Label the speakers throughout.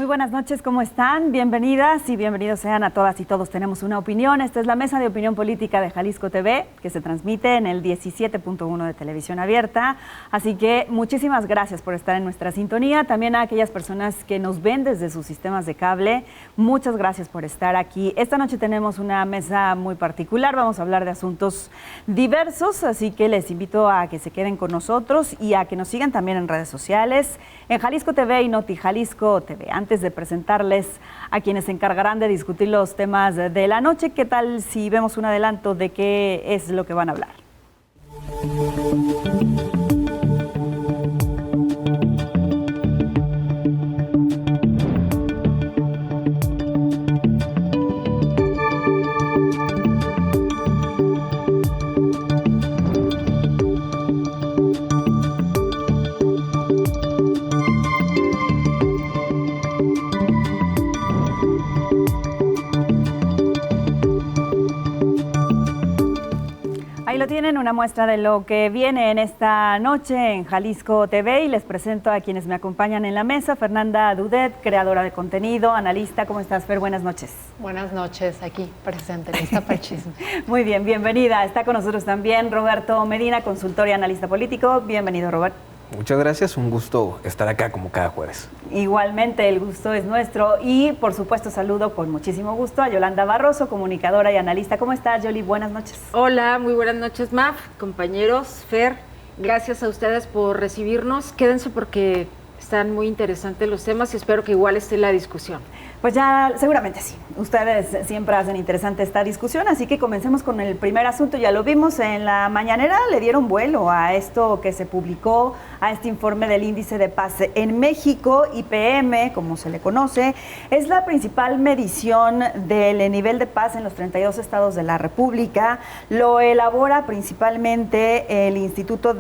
Speaker 1: buenas noches, ¿cómo están? Bienvenidas y bienvenidos sean a todas y todos. Tenemos una opinión. Esta es la Mesa de Opinión Política de Jalisco TV, que se transmite en el 17.1 de Televisión Abierta. Así que muchísimas gracias por estar en nuestra sintonía. También a aquellas personas que nos ven desde sus sistemas de cable, muchas gracias por estar aquí. Esta noche tenemos una mesa muy particular. Vamos a hablar de asuntos diversos, así que les invito a que se queden con nosotros y a que nos sigan también en redes sociales, en Jalisco TV y Noti Jalisco TV. Antes de presentarles a quienes se encargarán de discutir los temas de la noche, ¿qué tal si vemos un adelanto de qué es lo que van a hablar? Ahí lo tienen, una muestra de lo que viene en esta noche en Jalisco TV, y les presento a quienes me acompañan en la mesa. Fernanda Dudet, creadora de contenido, analista. ¿Cómo estás, Fer? Buenas noches.
Speaker 2: Buenas noches, aquí presente, lista para el chisme.
Speaker 1: Muy bien, bienvenida. Está con nosotros también Roberto Medina, consultor y analista político. Bienvenido, Robert.
Speaker 3: Muchas gracias, un gusto estar acá como cada jueves.
Speaker 1: Igualmente, el gusto es nuestro y, por supuesto, saludo con muchísimo gusto a Yolanda Barroso, comunicadora y analista. ¿Cómo estás, Yoli? Buenas noches.
Speaker 4: Hola, muy buenas noches, Maf, compañeros, Fer. Gracias a ustedes por recibirnos. Quédense porque están muy interesantes los temas y espero que igual esté la discusión.
Speaker 1: Pues ya, seguramente sí. Ustedes siempre hacen interesante esta discusión, así que comencemos con el primer asunto. Ya lo vimos en la mañanera, le dieron vuelo a esto que se publicó, a este informe del Índice de Paz en México. IPM, como se le conoce, es la principal medición del nivel de paz en los 32 estados de la República. Lo elabora principalmente el Instituto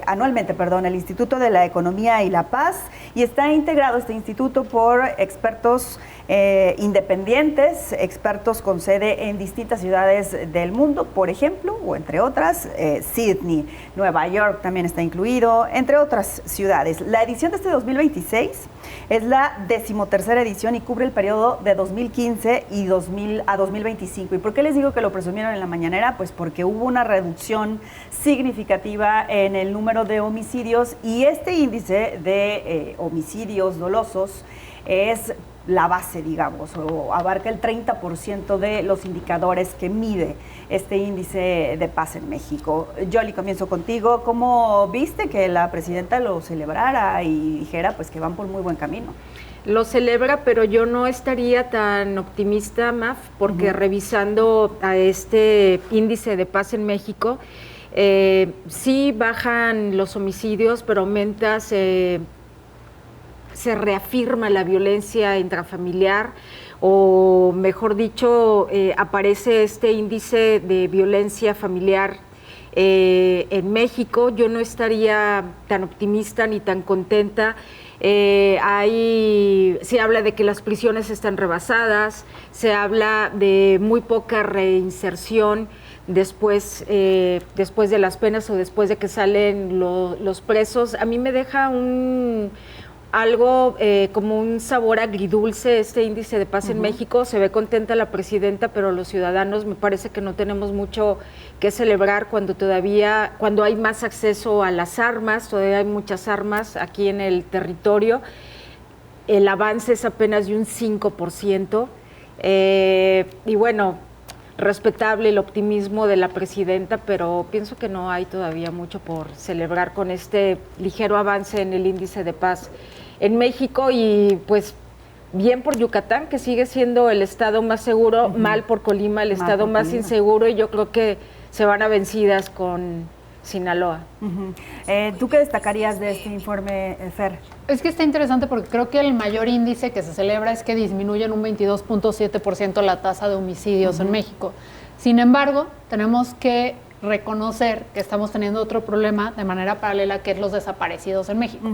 Speaker 1: anualmente, el Instituto de la Economía y la Paz, y está integrado este instituto por expertos independientes, expertos con sede en distintas ciudades del mundo, por ejemplo, o entre otras, Sydney, Nueva York también está incluido, entre otras ciudades. La edición de este 2026 es la 13ª edición y cubre el periodo de 2015 a 2025. ¿Y por qué les digo que lo presumieron en la mañanera? Pues porque hubo una reducción significativa en el número de homicidios, y este índice de homicidios dolosos es la base, digamos, o abarca el 30% de los indicadores que mide este índice de paz en México. Yoli, comienzo contigo. ¿Cómo viste que la presidenta lo celebrara y dijera pues que van por muy buen camino?
Speaker 4: Lo celebra, pero yo no estaría tan optimista, Maf, porque revisando a este índice de paz en México, sí bajan los homicidios, pero aumenta, se reafirma la violencia intrafamiliar, o mejor dicho, aparece este índice de violencia familiar en México. Yo no estaría tan optimista ni tan contenta. Se habla de que las prisiones están rebasadas, se habla de muy poca reinserción después de las penas o después de que salen los presos. A mí me deja algo como un sabor agridulce este índice de paz en México. Se ve contenta la presidenta, pero los ciudadanos me parece que no tenemos mucho que celebrar cuando hay más acceso a las armas. Todavía hay muchas armas aquí en el territorio. El avance es apenas de un 5%. Y bueno, respetable el optimismo de la presidenta, pero pienso que no hay todavía mucho por celebrar con este ligero avance en el índice de paz en México. Y pues bien por Yucatán, que sigue siendo el estado más seguro, mal por Colima, el estado más inseguro, y yo creo que se van a vencidas con Sinaloa.
Speaker 1: ¿Tú qué destacarías de este informe, Fer?
Speaker 2: Es que está interesante porque creo que el mayor índice que se celebra es que disminuye en un 22.7% la tasa de homicidios en México. Sin embargo, tenemos que reconocer que estamos teniendo otro problema de manera paralela, que es los desaparecidos en México.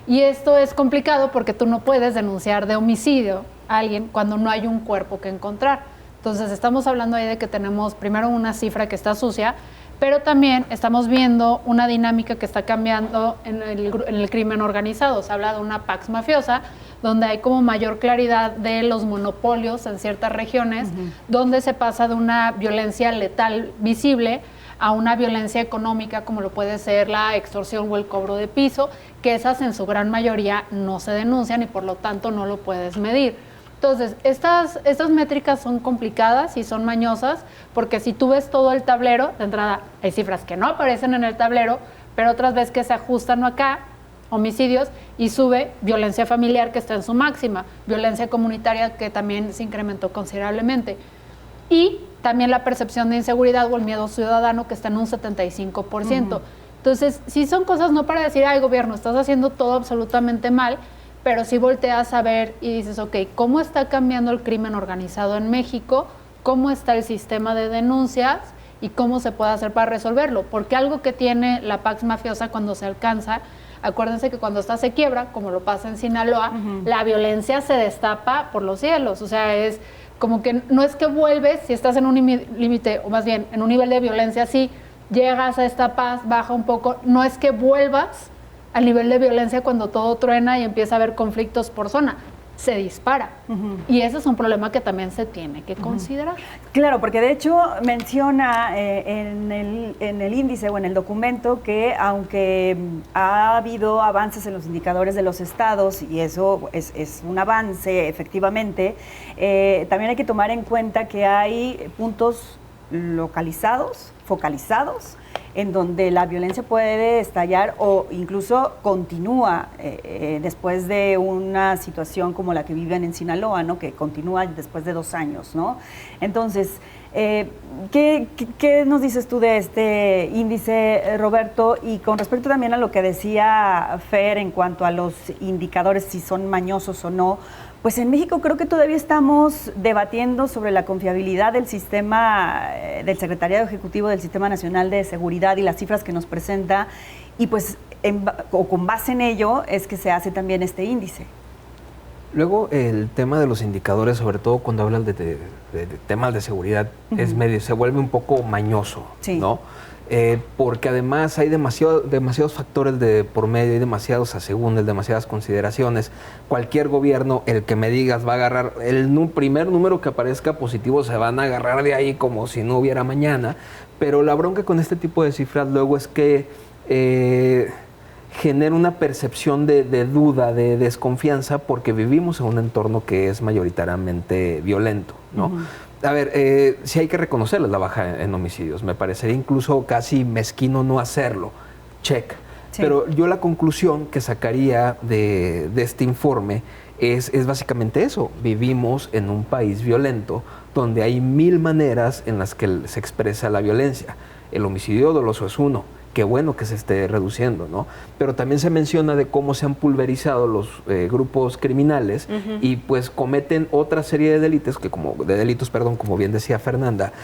Speaker 2: Y esto es complicado porque tú no puedes denunciar de homicidio a alguien cuando no hay un cuerpo que encontrar. Entonces estamos hablando ahí de que tenemos primero una cifra que está sucia, pero también estamos viendo una dinámica que está cambiando en el crimen organizado. Se habla de una pax mafiosa, donde hay como mayor claridad de los monopolios en ciertas regiones, donde se pasa de una violencia letal visible a una violencia económica, como lo puede ser la extorsión o el cobro de piso, que esas en su gran mayoría no se denuncian y por lo tanto no lo puedes medir. Entonces, estas métricas son complicadas y son mañosas, porque si tú ves todo el tablero, de entrada hay cifras que no aparecen en el tablero, pero otras veces que se ajustan acá, homicidios, y sube violencia familiar, que está en su máxima, violencia comunitaria, que también se incrementó considerablemente, y también la percepción de inseguridad o el miedo ciudadano, que está en un 75%. Entonces, sí son cosas no para decir, ay, gobierno, estás haciendo todo absolutamente mal, pero sí volteas a ver y dices, ok, ¿cómo está cambiando el crimen organizado en México? ¿Cómo está el sistema de denuncias? ¿Y cómo se puede hacer para resolverlo? Porque algo que tiene la Pax mafiosa cuando se alcanza, acuérdense que cuando esta se quiebra, como lo pasa en Sinaloa, la violencia se destapa por los cielos. O sea, es como que no es que vuelves, si estás en un límite, o más bien en un nivel de violencia, sí, llegas a esta paz, baja un poco, no es que vuelvas al nivel de violencia cuando todo truena y empieza a haber conflictos por zona, se dispara. Y ese es un problema que también se tiene que considerar.
Speaker 1: Claro, porque de hecho menciona en el índice o en el documento que aunque ha habido avances en los indicadores de los estados, y eso es un avance efectivamente, también hay que tomar en cuenta que hay puntos localizados, focalizados, en donde la violencia puede estallar o incluso continúa después de una situación como la que viven en Sinaloa, ¿no? Que continúa después de 2 años, ¿no? Entonces, ¿qué nos dices tú de este índice, Roberto? Y con respecto también a lo que decía Fer en cuanto a los indicadores, si son mañosos o no, pues en México creo que todavía estamos debatiendo sobre la confiabilidad del sistema, del Secretariado Ejecutivo del Sistema Nacional de Seguridad y las cifras que nos presenta, y pues con base en ello es que se hace también este índice.
Speaker 3: Luego el tema de los indicadores, sobre todo cuando hablan de temas de seguridad, se vuelve un poco mañoso, sí, ¿no? Porque además hay demasiados factores de por medio, hay demasiados asegúnes, demasiadas consideraciones. Cualquier gobierno, el que me digas, va a agarrar el primer número que aparezca positivo, se van a agarrar de ahí como si no hubiera mañana. Pero la bronca con este tipo de cifras luego es que genera una percepción de duda, de desconfianza, porque vivimos en un entorno que es mayoritariamente violento, ¿no? A ver, sí hay que reconocerles la baja en homicidios. Me parecería incluso casi mezquino no hacerlo. Check. Sí. Pero yo la conclusión que sacaría de este informe es básicamente eso. Vivimos en un país violento donde hay 1000 maneras en las que se expresa la violencia. El homicidio doloso es uno. Qué bueno que se esté reduciendo, ¿no? Pero también se menciona de cómo se han pulverizado los grupos criminales y pues cometen otra serie de delitos, como bien decía Fernanda,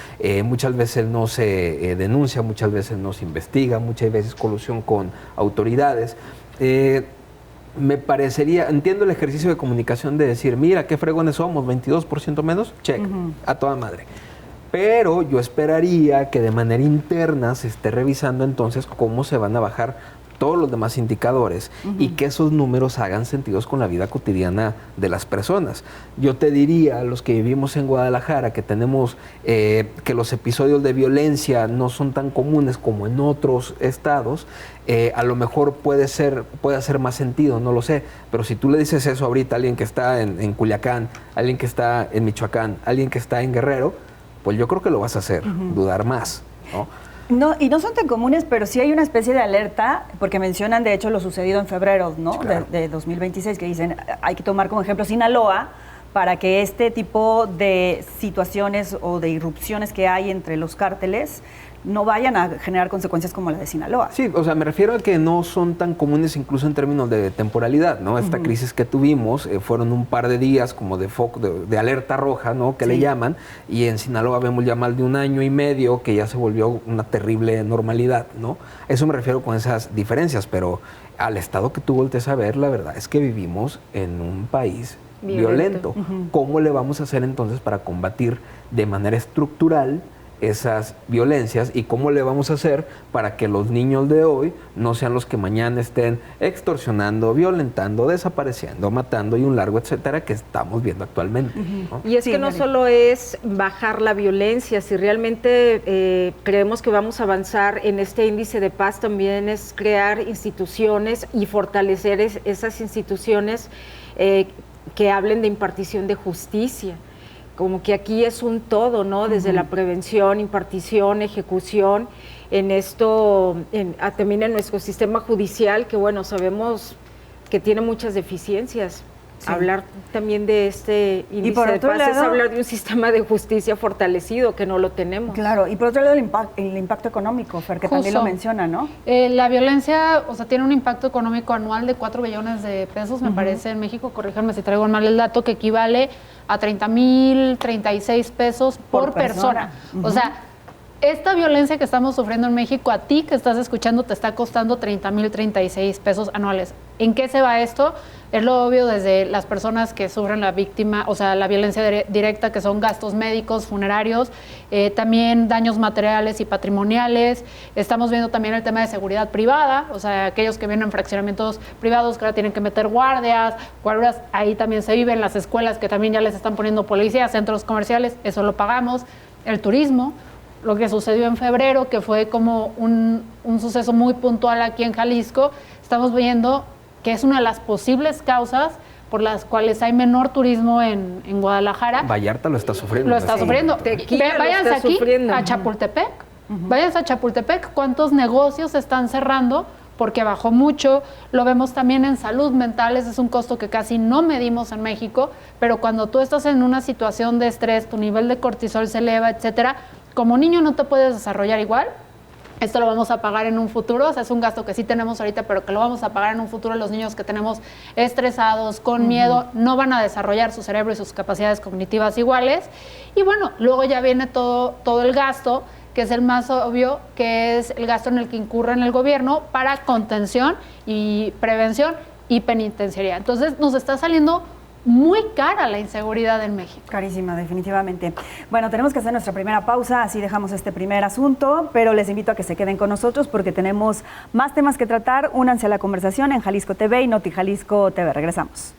Speaker 3: muchas veces no se denuncia, muchas veces no se investiga, muchas veces colusión con autoridades. Me parecería, entiendo el ejercicio de comunicación de decir, mira, qué fregones somos, 22% menos, check, a toda madre. Pero yo esperaría que de manera interna se esté revisando entonces cómo se van a bajar todos los demás indicadores y que esos números hagan sentido con la vida cotidiana de las personas. Yo te diría, a los que vivimos en Guadalajara, que tenemos que los episodios de violencia no son tan comunes como en otros estados, a lo mejor puede hacer más sentido, no lo sé, pero si tú le dices eso ahorita a alguien que está en Culiacán, a alguien que está en Michoacán, a alguien que está en Guerrero, pues yo creo que lo vas a hacer dudar más, ¿no?
Speaker 1: No, y no son tan comunes, pero sí hay una especie de alerta, porque mencionan de hecho lo sucedido en febrero, ¿no? Claro. de 2026, que dicen, hay que tomar como ejemplo Sinaloa para que este tipo de situaciones o de irrupciones que hay entre los cárteles no vayan a generar consecuencias como la de Sinaloa.
Speaker 3: Sí, o sea, me refiero a que no son tan comunes incluso en términos de temporalidad, ¿no? Esta crisis que tuvimos fueron un par de días como de alerta roja, ¿no? Que le llaman, y en Sinaloa vemos ya más de 1 año y medio que ya se volvió una terrible normalidad, ¿no? Eso me refiero con esas diferencias, pero al estado que tú voltees a ver, la verdad es que vivimos en un país violento. ¿Cómo le vamos a hacer entonces para combatir de manera estructural esas violencias y cómo le vamos a hacer para que los niños de hoy no sean los que mañana estén extorsionando, violentando, desapareciendo, matando y un largo etcétera que estamos viendo actualmente, ¿no?
Speaker 4: Y es que no solo es bajar la violencia, si realmente creemos que vamos a avanzar en este índice de paz, también es crear instituciones y fortalecer esas instituciones que hablen de impartición de justicia. Como que aquí es un todo, ¿no? Desde la prevención, impartición, ejecución, en esto, también en nuestro sistema judicial, que bueno, sabemos que tiene muchas deficiencias. Sí. Hablar también de este índice de paz es hablar de un sistema de justicia fortalecido, que no lo tenemos.
Speaker 1: Claro, y por otro lado el impacto económico, Fer, que justo también lo menciona, ¿no?
Speaker 2: La violencia, o sea, tiene un impacto económico anual de 4 billones de pesos, me parece, en México, corríjanme si traigo mal el dato, que equivale a 30,036 pesos por persona. O sea, esta violencia que estamos sufriendo en México, a ti que estás escuchando, te está costando 30,036 pesos anuales. ¿En qué se va esto? Es lo obvio, desde las personas que sufren la víctima, o sea, la violencia directa, que son gastos médicos, funerarios, también daños materiales y patrimoniales. Estamos viendo también el tema de seguridad privada, o sea, aquellos que vienen en fraccionamientos privados que ahora tienen que meter guardias, ahí también se viven, las escuelas que también ya les están poniendo policías, centros comerciales, eso lo pagamos. El turismo, lo que sucedió en febrero, que fue como un suceso muy puntual aquí en Jalisco, estamos viendo que es una de las posibles causas por las cuales hay menor turismo en Guadalajara.
Speaker 3: Vallarta lo está sufriendo.
Speaker 2: Lo está sufriendo. Váyanse aquí
Speaker 4: sufriendo.
Speaker 2: a Chapultepec. Váyanse a Chapultepec. ¿Cuántos negocios están cerrando? Porque bajó mucho. Lo vemos también en salud mental. Ese es un costo que casi no medimos en México. Pero cuando tú estás en una situación de estrés, tu nivel de cortisol se eleva, etcétera, como niño no te puedes desarrollar igual. Esto lo vamos a pagar en un futuro, o sea, es un gasto que sí tenemos ahorita, pero que lo vamos a pagar en un futuro. Los niños que tenemos estresados, con miedo, no van a desarrollar su cerebro y sus capacidades cognitivas iguales. Y bueno, luego ya viene todo el gasto, que es el más obvio, que es el gasto en el que incurre en el gobierno para contención y prevención y penitenciaría. Entonces, nos está saliendo muy cara la inseguridad en México.
Speaker 1: Carísima, definitivamente. Bueno, tenemos que hacer nuestra primera pausa, así dejamos este primer asunto, pero les invito a que se queden con nosotros porque tenemos más temas que tratar. Únanse a la conversación en Jalisco TV y Noti Jalisco TV. Regresamos.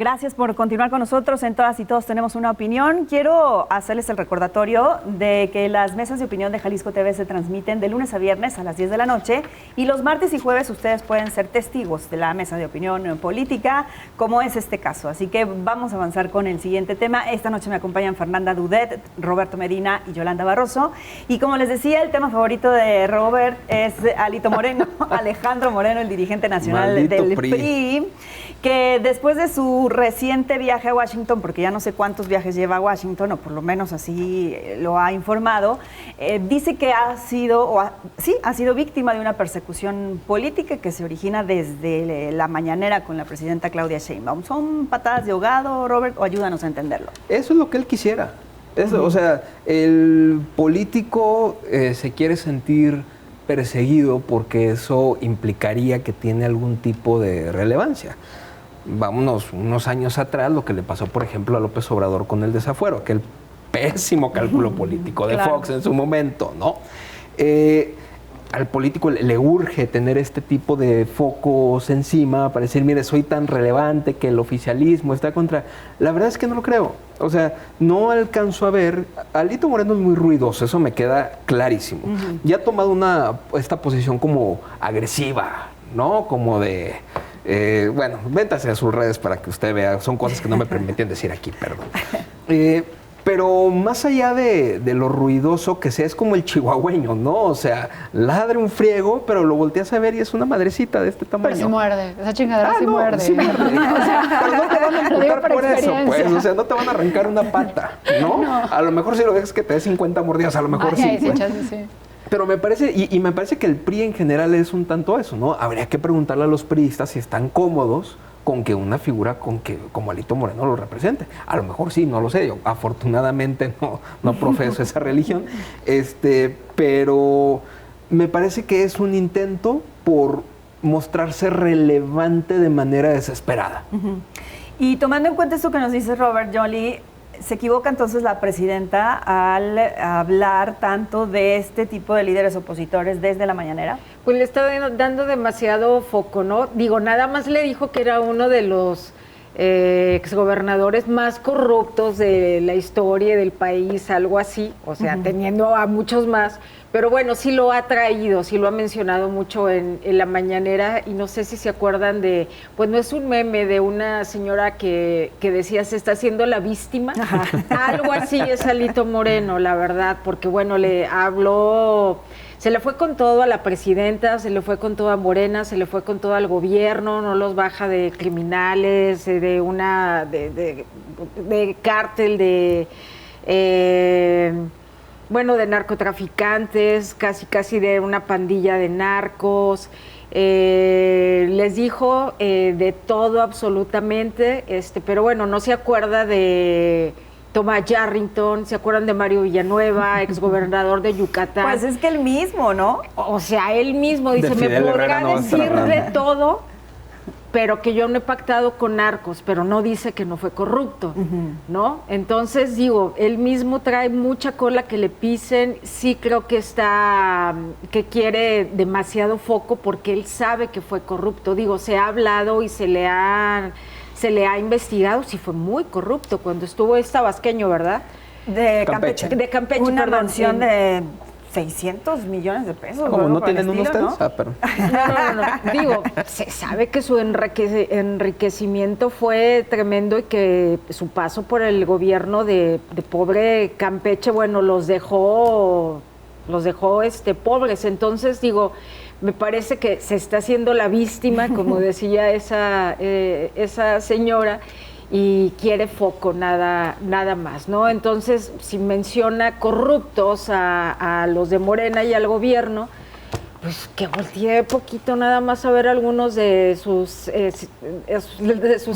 Speaker 1: Gracias por continuar con nosotros. En Todas y Todos tenemos una opinión. Quiero hacerles el recordatorio de que las mesas de opinión de Jalisco TV se transmiten de lunes a viernes a las 10 de la noche y los martes y jueves ustedes pueden ser testigos de la mesa de opinión política, como es este caso. Así que vamos a avanzar con el siguiente tema. Esta noche me acompañan Fernanda Dudet, Roberto Medina y Yolanda Barroso. Y como les decía, el tema favorito de Robert es Alito Moreno, Alejandro Moreno, el dirigente nacional del PRI, que después de su reciente viaje a Washington, porque ya no sé cuántos viajes lleva a Washington, o por lo menos así lo ha informado, dice que ha sido víctima de una persecución política que se origina desde la mañanera con la presidenta Claudia Sheinbaum. ¿Son patadas de ahogado, Robert, o ayúdanos a entenderlo?
Speaker 3: Eso es lo que él quisiera. Eso, o sea, el político se quiere sentir perseguido porque eso implicaría que tiene algún tipo de relevancia. Vámonos unos años atrás, lo que le pasó, por ejemplo, a López Obrador con el desafuero, aquel pésimo cálculo político de Fox en su momento, ¿no? Al político le urge tener este tipo de focos encima para decir, mire, soy tan relevante que el oficialismo está contra... La verdad es que no lo creo. O sea, no alcanzo a ver... Alito Moreno es muy ruidoso, eso me queda clarísimo. Ya ha tomado esta posición como agresiva, ¿no? Como de... bueno, véntase a sus redes para que usted vea. Son cosas que no me permiten decir aquí, perdón. Pero más allá de lo ruidoso que sea, es como el chihuahueño, ¿no? O sea, ladre un friego, pero lo volteas a ver y es una madrecita de este tamaño.
Speaker 2: Pero sí muerde, esa chingadera sí muerde.
Speaker 3: Sí muerde. O sea, pero no te van a empujar por eso, pues. O sea, no te van a arrancar una pata, ¿no? A lo mejor si lo dejas que te dé 50 mordidas, a lo mejor sí.
Speaker 2: Sí.
Speaker 3: Pero me parece, y me parece que el PRI en general es un tanto eso, ¿no? Habría que preguntarle a los priistas si están cómodos con que una figura como Alito Moreno lo represente. A lo mejor sí, no lo sé, yo afortunadamente no profeso esa religión, pero me parece que es un intento por mostrarse relevante de manera desesperada.
Speaker 1: Y tomando en cuenta esto que nos dice Robert Joly, ¿se equivoca entonces la presidenta al hablar tanto de este tipo de líderes opositores desde la mañanera?
Speaker 4: Pues le está dando demasiado foco, ¿no? Digo, nada más le dijo que era uno de los exgobernadores más corruptos de la historia del país, algo así, o sea, teniendo a muchos más. Pero bueno, sí lo ha traído, sí lo ha mencionado mucho en la mañanera, y no sé si se acuerdan de, pues no es un meme de una señora que decía se está haciendo la víctima, algo así es Alito Moreno, la verdad, porque bueno, le habló, se le fue con todo a la presidenta, se le fue con todo a Morena, se le fue con todo al gobierno, no los baja de criminales, de cártel, de narcotraficantes, casi de una pandilla de narcos. Les dijo de todo absolutamente, pero bueno, no se acuerda de Tomás Yarrington, ¿se acuerdan de Mario Villanueva, exgobernador de Yucatán?
Speaker 1: Pues es que él mismo, ¿no?
Speaker 4: O sea, él mismo dice, me podrá decir de todo, pero que yo no he pactado con narcos, pero no dice que no fue corrupto, ¿no? Entonces, digo, él mismo trae mucha cola que le pisen, sí creo que que quiere demasiado foco porque él sabe que fue corrupto. Digo, se ha hablado y se le ha investigado si fue muy corrupto cuando estuvo tabasqueño, ¿verdad?
Speaker 1: De Campeche.
Speaker 4: De Campeche,
Speaker 1: una
Speaker 4: perdón.
Speaker 1: mansión de 600 millones de pesos.
Speaker 3: Como no tienen uno ustedes.
Speaker 1: ¿no?
Speaker 3: Pero...
Speaker 4: No. Digo, se sabe que su enriquecimiento fue tremendo y que su paso por el gobierno de pobre Campeche, bueno, los dejó pobres. Entonces, digo, me parece que se está haciendo la víctima, como decía esa señora, y quiere foco, nada más, ¿no? Entonces, si menciona corruptos a los de Morena y al gobierno, pues que voltee poquito nada más a ver algunos de sus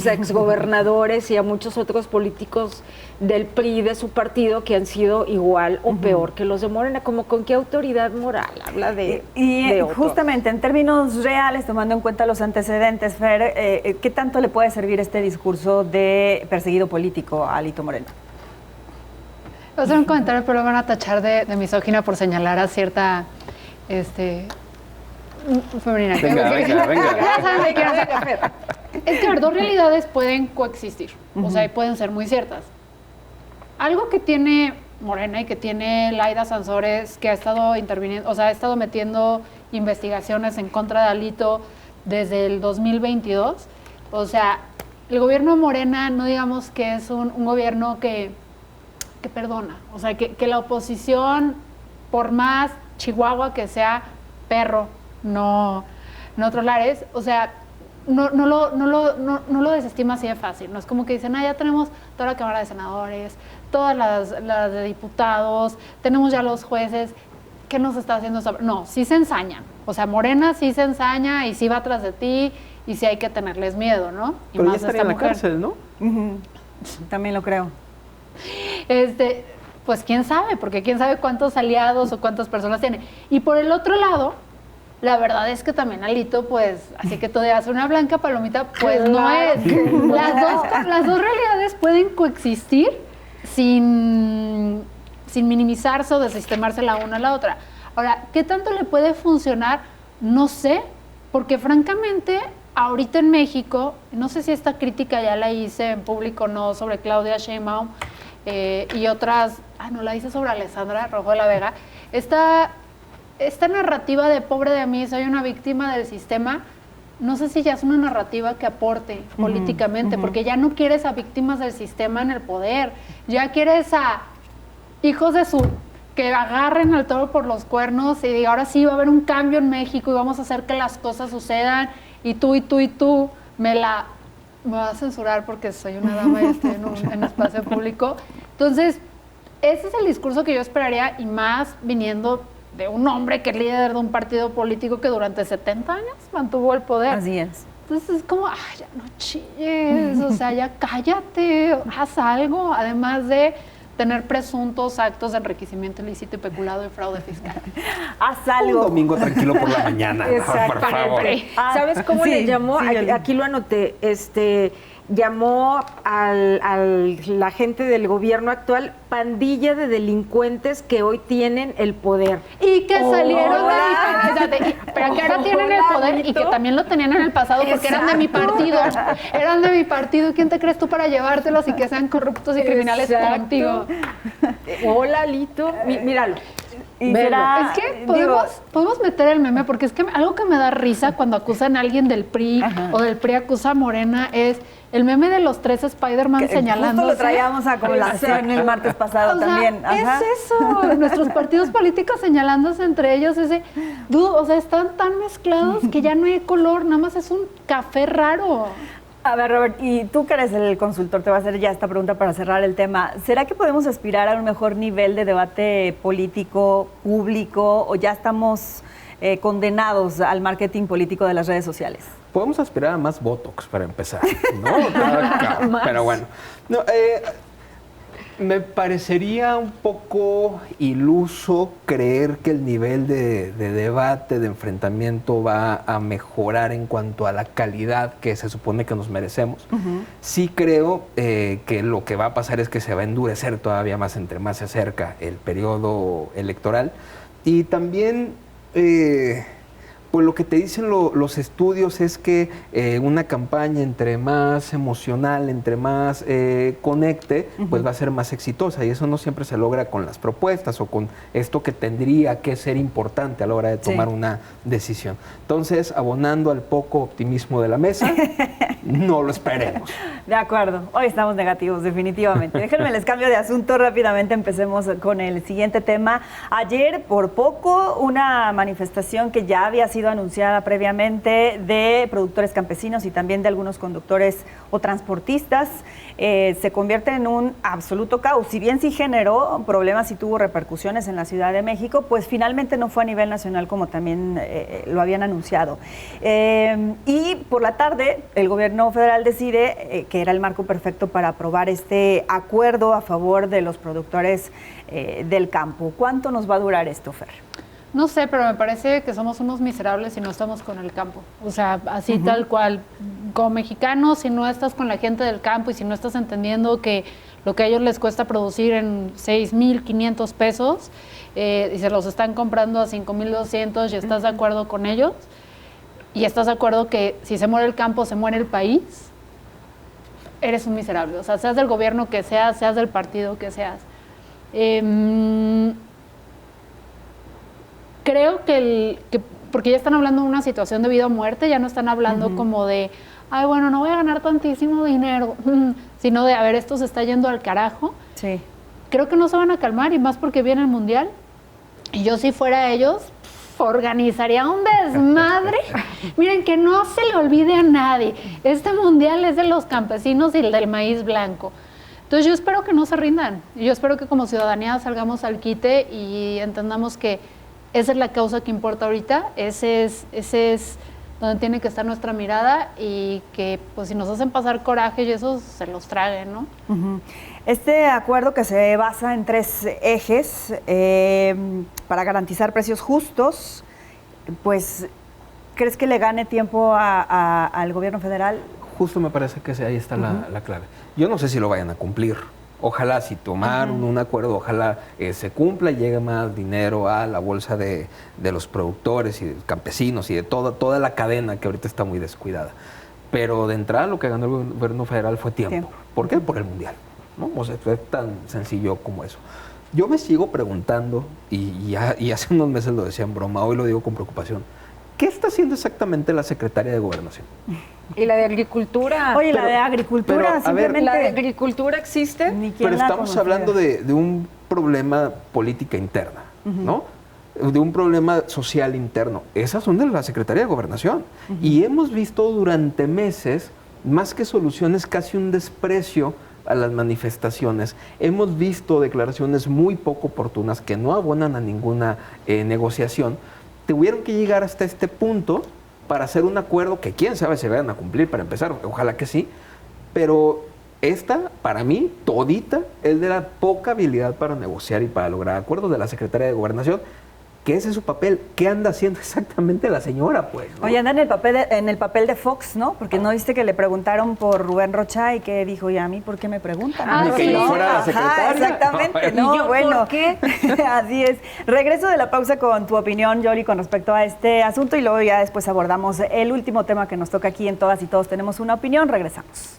Speaker 4: exgobernadores y a muchos otros políticos del PRI, de su partido, que han sido igual o peor que los de Morena. Como con qué autoridad moral habla de
Speaker 1: justamente en términos reales, tomando en cuenta los antecedentes, Fer, ¿qué tanto le puede servir este discurso de perseguido político a Alito Moreno?
Speaker 2: Voy a hacer un comentario, pero lo van a tachar de misógina por señalar a cierta femenina.
Speaker 3: Venga.
Speaker 2: Ya saben de qué hacer. Es que dos realidades pueden coexistir, o sea, y pueden ser muy ciertas. Algo que tiene Morena y que tiene Laida Sansores, que ha estado interviniendo, o sea, ha estado metiendo investigaciones en contra de Alito desde el 2022. O sea, el gobierno de Morena, no digamos que es un gobierno que perdona, o sea, que la oposición, por más Chihuahua que sea perro, no otros lares, o sea, no lo desestima así de fácil. No es como que dicen, ya tenemos toda la Cámara de Senadores, todas las de diputados, tenemos ya los jueces, ¿qué nos está haciendo eso? No, sí se ensañan. O sea, Morena sí se ensaña y sí va atrás de ti y sí hay que tenerles miedo, ¿no? Y
Speaker 3: pero
Speaker 2: más
Speaker 3: ya estaría en la cárcel, ¿no?
Speaker 1: También lo creo.
Speaker 2: Pues quién sabe, porque quién sabe cuántos aliados o cuántas personas tiene. Y por el otro lado, la verdad es que también Alito, pues, así que todavía hace una blanca palomita, pues no es. Las dos realidades pueden coexistir sin minimizarse o desestimarse la una a la otra. Ahora, ¿qué tanto le puede funcionar? No sé, porque francamente, ahorita en México, no sé si esta crítica ya la hice en público o no sobre Claudia Sheinbaum, y otras, no la hice sobre Alessandra Rojo de la Vega, esta narrativa de pobre de mí, soy una víctima del sistema, no sé si ya es una narrativa que aporte políticamente, porque ya no quieres a víctimas del sistema en el poder, ya quieres a hijos de que agarren al toro por los cuernos y digan, ahora sí va a haber un cambio en México y vamos a hacer que las cosas sucedan, y tú me va a censurar porque soy una dama y estoy en espacio público. Entonces, ese es el discurso que yo esperaría, y más viniendo de un hombre que es líder de un partido político que durante 70 años mantuvo el poder.
Speaker 1: Así es.
Speaker 2: Entonces es como, ya no chilles, o sea, ya cállate, haz algo, además de tener presuntos actos de enriquecimiento ilícito y peculado y fraude fiscal.
Speaker 1: Haz algo.
Speaker 3: Un domingo tranquilo por la mañana, por favor.
Speaker 4: ¿Sabes cómo le llamó? Aquí lo anoté. Llamó a la gente del gobierno actual pandilla de delincuentes que hoy tienen el poder.
Speaker 2: Y que salieron de mi partido, pero que ahora tienen el poder y que también lo tenían en el pasado porque eran de mi partido. Eran de mi partido. ¿Quién te crees tú para llevártelos y que sean corruptos y criminales contigo?
Speaker 4: Hola, Lito. Míralo.
Speaker 1: Y será,
Speaker 2: es que podemos meter el meme, porque es que algo que me da risa cuando acusan a alguien del PRI o del PRI acusa a Morena es el meme de los 3 Spider-Man señalando.
Speaker 1: Justo lo traíamos a colación el martes pasado también.
Speaker 2: Ajá. Es eso, nuestros partidos políticos señalándose entre ellos, o sea, están tan mezclados que ya no hay color, nada más es un café raro.
Speaker 1: A ver, Robert, y tú que eres el consultor, te voy a hacer ya esta pregunta para cerrar el tema. ¿Será que podemos aspirar a un mejor nivel de debate político, público, o ya estamos condenados al marketing político de las redes sociales?
Speaker 3: Podemos aspirar a más Botox para empezar, ¿no? Pero bueno. No, me parecería un poco iluso creer que el nivel de debate, de enfrentamiento va a mejorar en cuanto a la calidad que se supone que nos merecemos. Sí creo que lo que va a pasar es que se va a endurecer todavía más entre más se acerca el periodo electoral. Y también, pues lo que te dicen los estudios es que una campaña entre más emocional, entre más conecte, pues va a ser más exitosa, y eso no siempre se logra con las propuestas o con esto que tendría que ser importante a la hora de tomar una decisión. Entonces, abonando al poco optimismo de la mesa, no lo esperemos.
Speaker 1: De acuerdo, hoy estamos negativos, definitivamente. Déjenme les cambio de asunto rápidamente, empecemos con el siguiente tema. Ayer, por poco, una manifestación que ya había sido anunciada previamente de productores campesinos y también de algunos conductores o transportistas, se convierte en un absoluto caos. Si bien sí generó problemas y tuvo repercusiones en la Ciudad de México, pues finalmente no fue a nivel nacional como también lo habían anunciado. Y por la tarde el gobierno federal decide que era el marco perfecto para aprobar este acuerdo a favor de los productores del campo. ¿Cuánto nos va a durar esto, Fer?
Speaker 2: No sé, pero me parece que somos unos miserables si no estamos con el campo. O sea, así tal cual. Como mexicanos, si no estás con la gente del campo y si no estás entendiendo que lo que a ellos les cuesta producir en 6,500 pesos y se los están comprando a 5,200 y estás de acuerdo con ellos y estás de acuerdo que si se muere el campo, se muere el país, eres un miserable. O sea, seas del gobierno que seas del partido que seas. Creo que porque ya están hablando de una situación de vida o muerte, ya no están hablando como de, ay, bueno, no voy a ganar tantísimo dinero, sino de, a ver, esto se está yendo al carajo.
Speaker 1: Sí.
Speaker 2: Creo que no se van a calmar, y más porque viene el Mundial. Y yo, si fuera ellos, organizaría un desmadre. Miren, que no se le olvide a nadie. Este Mundial es de los campesinos y el del maíz blanco. Entonces yo espero que no se rindan. Yo espero que como ciudadanía salgamos al quite y entendamos que esa es la causa que importa ahorita, ese es donde tiene que estar nuestra mirada, y que pues si nos hacen pasar coraje y eso se los traguen, ¿no?
Speaker 1: Este acuerdo, que se basa en 3 ejes para garantizar precios justos, pues, ¿crees que le gane tiempo al gobierno federal?
Speaker 3: Justo me parece que ahí está la clave. Yo no sé si lo vayan a cumplir. Ojalá, si tomaron un acuerdo, ojalá se cumpla y llegue más dinero a la bolsa de los productores y de campesinos y de toda la cadena que ahorita está muy descuidada. Pero de entrada lo que ganó el gobierno federal fue tiempo. ¿Por qué? Por el Mundial, ¿no? O sea, fue tan sencillo como eso. Yo me sigo preguntando, y hace unos meses lo decía en broma, hoy lo digo con preocupación, ¿qué está haciendo exactamente la secretaria de Gobernación?
Speaker 4: ¿Y la de Agricultura?
Speaker 1: Oye, la de Agricultura,
Speaker 3: pero,
Speaker 1: simplemente...
Speaker 4: ¿La de Agricultura existe?
Speaker 1: Pero
Speaker 3: estamos hablando de un problema política interna, ¿no? De un problema social interno. Esas son de la Secretaría de Gobernación. Y hemos visto durante meses, más que soluciones, casi un desprecio a las manifestaciones. Hemos visto declaraciones muy poco oportunas que no abonan a ninguna negociación. Tuvieron que llegar hasta este punto para hacer un acuerdo que quién sabe si vayan a cumplir para empezar, ojalá que sí, pero esta, para mí, todita, es de la poca habilidad para negociar y para lograr acuerdos de la Secretaría de Gobernación, que ese es su papel. ¿Qué anda haciendo exactamente la señora, pues? ¿no?
Speaker 1: Oye, anda en el papel de Fox, ¿no? Porque no viste que le preguntaron por Rubén Rocha y que dijo, ¿y a mí por qué me preguntan?
Speaker 3: Ni que yo fuera la secretaria.
Speaker 1: Ajá, exactamente,
Speaker 4: ¿Y yo
Speaker 1: bueno,
Speaker 4: por qué?
Speaker 1: Así es. Regreso de la pausa con tu opinión, Yoli, con respecto a este asunto y luego ya después abordamos el último tema que nos toca aquí en Todas y Todos Tenemos una Opinión. Regresamos.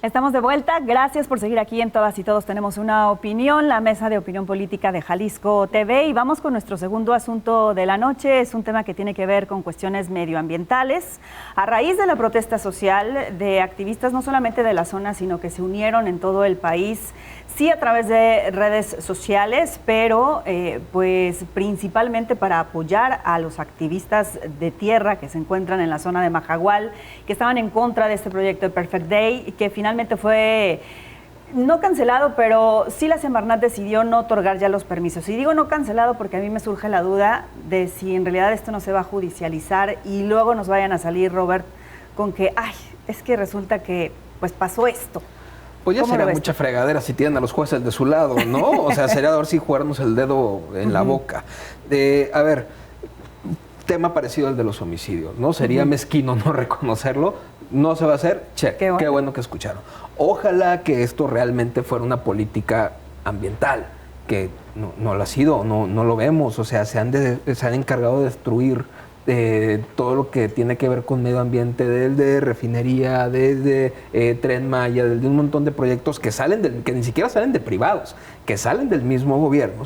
Speaker 1: Estamos de vuelta. Gracias por seguir aquí en Todas y Todos Tenemos una Opinión, la mesa de opinión política de Jalisco TV. Y vamos con nuestro segundo asunto de la noche. Es un tema que tiene que ver con cuestiones medioambientales. A raíz de la protesta social de activistas, no solamente de la zona, sino que se unieron en todo el país, sí a través de redes sociales, pero pues principalmente para apoyar a los activistas de tierra que se encuentran en la zona de Majahual, que estaban en contra de este proyecto de Perfect Day, que finalmente fue no cancelado, pero sí la Semarnat decidió no otorgar ya los permisos. Y digo no cancelado porque a mí me surge la duda de si en realidad esto no se va a judicializar y luego nos vayan a salir, Robert, con que, ay, es que resulta que pues pasó esto.
Speaker 3: Pues ya sería mucha fregadera si tienen a los jueces de su lado, ¿no? O sea, sería ahora sí jugarnos el dedo en la boca. A ver, tema parecido al de los homicidios, ¿no? Sería mezquino no reconocerlo. No se va a hacer, check. Qué bueno que escucharon. Ojalá que esto realmente fuera una política ambiental, que no lo ha sido, no lo vemos. O sea, se han encargado de destruir todo lo que tiene que ver con medio ambiente, desde refinería, desde Tren Maya, desde un montón de proyectos que que ni siquiera salen de privados, que salen del mismo gobierno.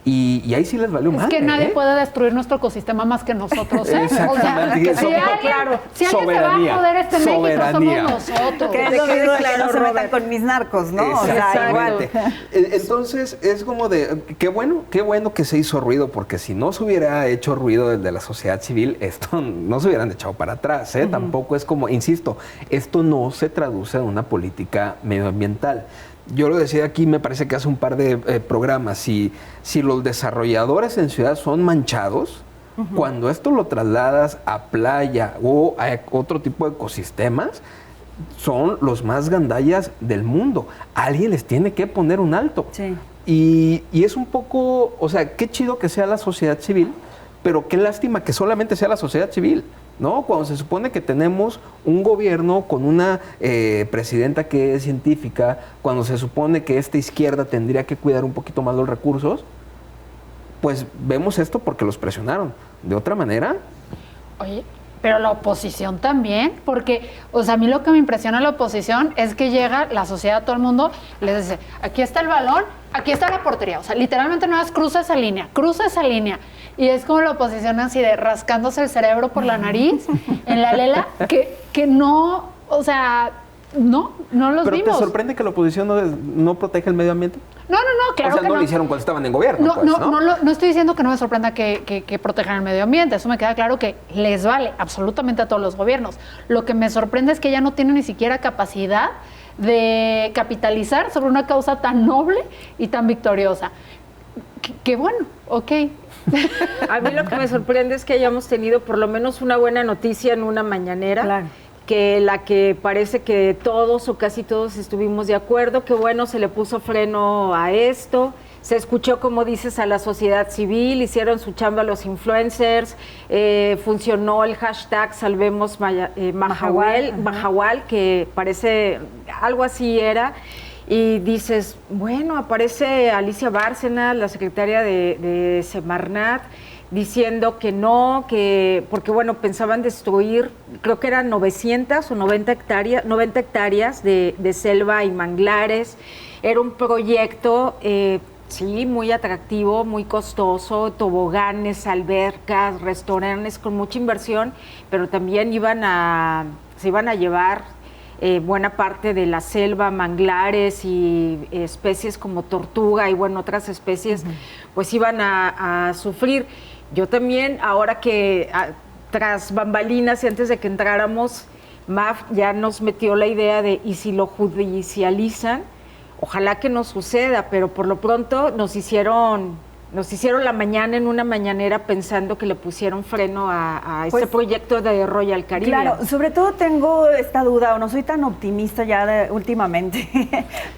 Speaker 3: Y ahí sí les valió mal.
Speaker 2: Es que nadie puede destruir nuestro ecosistema más que nosotros.
Speaker 3: Exactamente.
Speaker 2: O sea, si alguien se va a joder este México, somos nosotros.
Speaker 1: Que no se metan con mis narcos, ¿no? O sea, igual.
Speaker 3: Entonces, es como de, qué bueno que se hizo ruido, porque si no se hubiera hecho ruido desde la sociedad civil, esto no se hubieran echado para atrás, ¿eh? Tampoco es como, insisto, esto no se traduce en una política medioambiental. Yo lo decía aquí, me parece que hace un par de programas, si los desarrolladores en ciudad son manchados, cuando esto lo trasladas a playa o a otro tipo de ecosistemas, son los más gandallas del mundo. Alguien les tiene que poner un alto.
Speaker 1: Sí.
Speaker 3: Y es un poco, o sea, qué chido que sea la sociedad civil, pero qué lástima que solamente sea la sociedad civil, ¿no? Cuando se supone que tenemos un gobierno con una presidenta que es científica, cuando se supone que esta izquierda tendría que cuidar un poquito más los recursos, pues vemos esto porque los presionaron. De otra manera...
Speaker 2: Oye, pero la oposición también, porque, o sea, a mí lo que me impresiona la oposición es que llega la sociedad, todo el mundo, les dice, aquí está el balón, aquí está la portería. O sea, literalmente no es cruza esa línea. Y es como la oposición así de rascándose el cerebro por la nariz en la lela, que no, o sea, no los
Speaker 3: ¿Pero
Speaker 2: vimos.
Speaker 3: te sorprende que la oposición no proteja el medio ambiente?
Speaker 2: No, claro que no.
Speaker 3: O sea, no lo hicieron cuando estaban en gobierno.
Speaker 2: No estoy diciendo que no me sorprenda que protejan el medio ambiente. Eso me queda claro que les vale absolutamente a todos los gobiernos. Lo que me sorprende es que ya no tienen ni siquiera capacidad de capitalizar sobre una causa tan noble y tan victoriosa. Que bueno, ok.
Speaker 4: A mí lo que me sorprende es que hayamos tenido por lo menos una buena noticia en una mañanera.
Speaker 1: Claro.
Speaker 4: Que la que parece que todos o casi todos estuvimos de acuerdo, que bueno, se le puso freno a esto, se escuchó, como dices, a la sociedad civil, hicieron su chamba los influencers, funcionó el hashtag Salvemos Majahual, que parece algo así era, y dices, bueno, aparece Alicia Bárcena, la secretaria de Semarnat, diciendo que no, porque bueno, pensaban destruir, creo que eran 900 o 90 hectáreas de selva y manglares. Era un proyecto, sí, muy atractivo, muy costoso, toboganes, albercas, restaurantes con mucha inversión, pero también se iban a llevar buena parte de la selva, manglares y especies como tortuga y bueno, otras especies, pues iban a sufrir. Yo también, ahora que tras bambalinas y antes de que entráramos, Maf ya nos metió la idea de, ¿y si lo judicializan? Ojalá que no suceda, pero por lo pronto nos hicieron la mañana en una mañanera pensando que le pusieron freno a este proyecto de Royal Caribbean.
Speaker 1: Claro, sobre todo tengo esta duda, o no soy tan optimista ya últimamente,